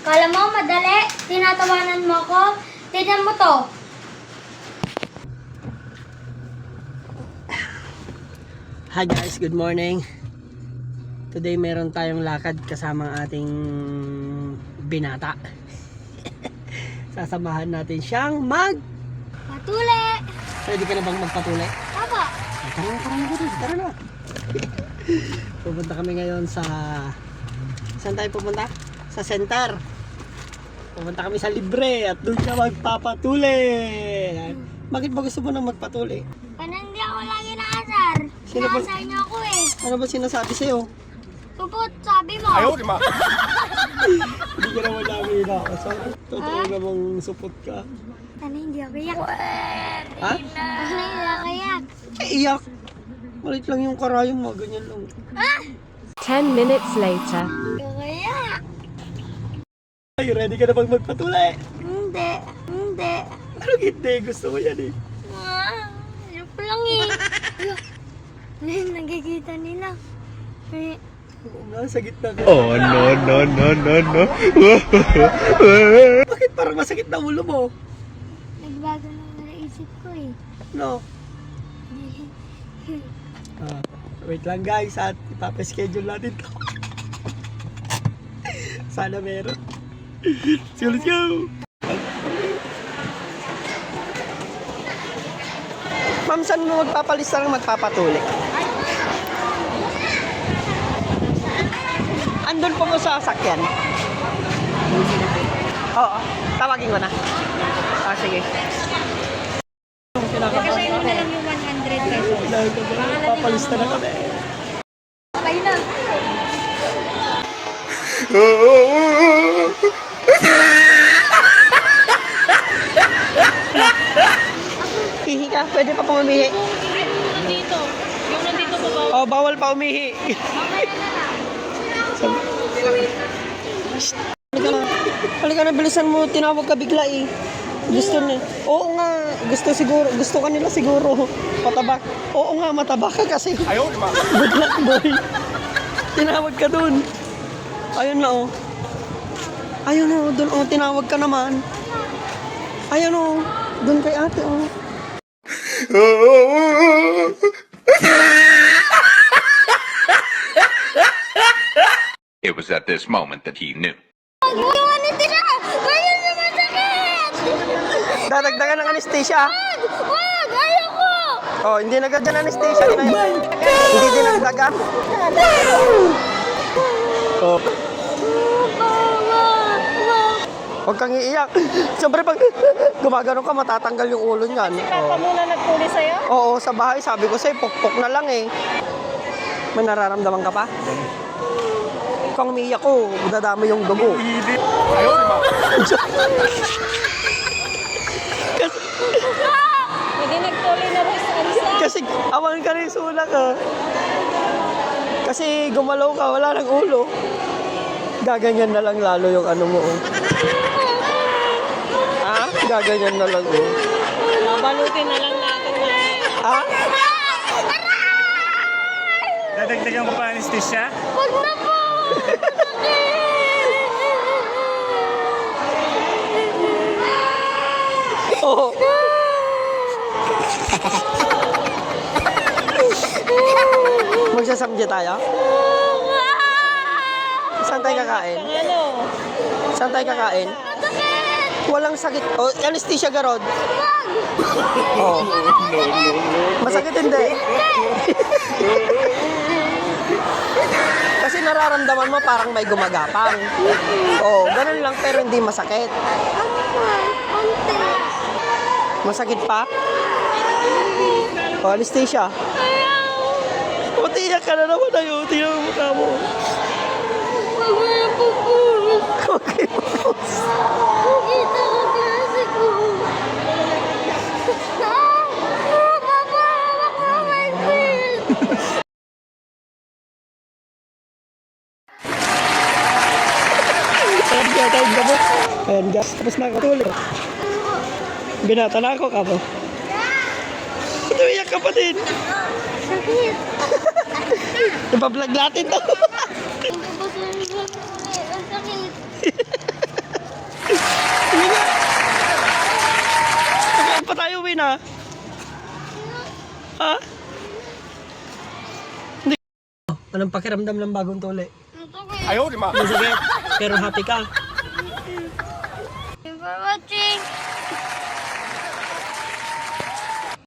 Kala mo madali? Tinatawanan mo ko? Tignan mo to. Hi guys, good morning. Today meron tayong lakad kasama ang ating binata. Sasamahan natin siyang Patuli! Pwede ka na bang magpatuli? Apo. Tara na. Pupunta kami ngayon sa... Saan tayo pupunta? Sa center. Pupunta kami sa libre at doon ka magpapatuli. Bakit ba gusto mo nang magpatuli? Parang hindi ako lagi naasar. Sino ba- Naasar niyo ako eh. Ano ba sinasabi sa'yo? Tupot, sabi mo. Hindi ka naman namin inakasar. Totoo namang supot ka. Ano hindi ako iyak? Ha? Ano hindi ako iyak? Iyak. Malit lang yung karayong mo, ganyan lang. 10 minutes later. Hindi ako iyak. Ay, ready ka na bang magpatuli? Hindi. Hindi. Anong hindi? Gusto mo yan eh. Joke lang eh. Nagkikita nila. Eh, Oo nga, sa gitna ka. Oh no no no no no. Bakit parang masakit na ulo mo? nagbago na naisip ko eh. No? Wait lang guys at ipapaschedule natin to. Sana meron. So let's go! Ma'am, saan mo magpapalista ng magpapatuli? Andun po mo sa sasakyan. Oo, tawagin ko na. Sige. Kasi mo na lang yung 100 pesos. Dahil ko ba, papalista na kami. Okay na. Hihi ka, pwede pa pong umihi. Nandito. Yung nandito po ba? Oh, bawal pa umihi. Halika na. Halika na, bilisan mo. Tinawag ka bigla eh. Gusto niya. Oo nga, gusto kanila siguro. Pataba. Oo nga, mataba ka kasi. Ayaw, di ba? Good luck, boy. Tinawag ka dun. Ayun na oh. Ayun oh, dun oh, tinawag ka naman. Ayun oh, dun kay ate oh. It was at this moment that he knew. Iwan ito na! Ayun na masakit! Dadagdagan ng anesthesia. Wag! Ayoko! Oh, hindi nagdagdagan ng anesthesia. Hindi dinagdagan. Oh. Huwag kang iiyak. Siyempre pag gumagano ka, matatanggal yung ulo niyan. Papa muna nagtuli sa'yo? Oo, sa bahay. Sabi ko sa'yo, pukpok na lang eh. May nararamdaman ka pa? Kung umiiyak ko, dadami yung dugo. Ayaw, di ba? Hindi nagtuli na rin sa ansa. Kasi awan ka rin sulak ah. Kasi gumalaw ka, wala ng ulo. Gaganyan na lang lalo yung ano mo. Oh. Ha? Gaganyan na lang oh. Babalutin na lang natin na. Ha? Dadagdagan ko pa anesthesia? Wag na po! Oo. Magsasamdya tayo? Saan tayo kakain? Ano? Saan tayo kakain? Walang sakit. Oh, anesthesia garod. Oh. Masakit hindi. Kasi nararamdaman mo parang may gumagapang. Oh, ganun lang pero hindi masakit. Konti. Masakit pa? Oh, anesthesia. O, tiyak ka na naman ayo. Tiyak mo mukha mo. Wag mo na pupulot. Okay, boss. Nakita ko klase ko. Papa, hawak mo my quill. Ayan guys, tapos na ako tuloy. Binata na ako kamo. Ito iyak ka pa din. Sakit. Ipa-vlog natin to. Ang sakit. na. Ha? Hindi. Anong pakiramdam ng bagong tuli? Ayaw, Masakit, pero happy ka. Thank you for watching.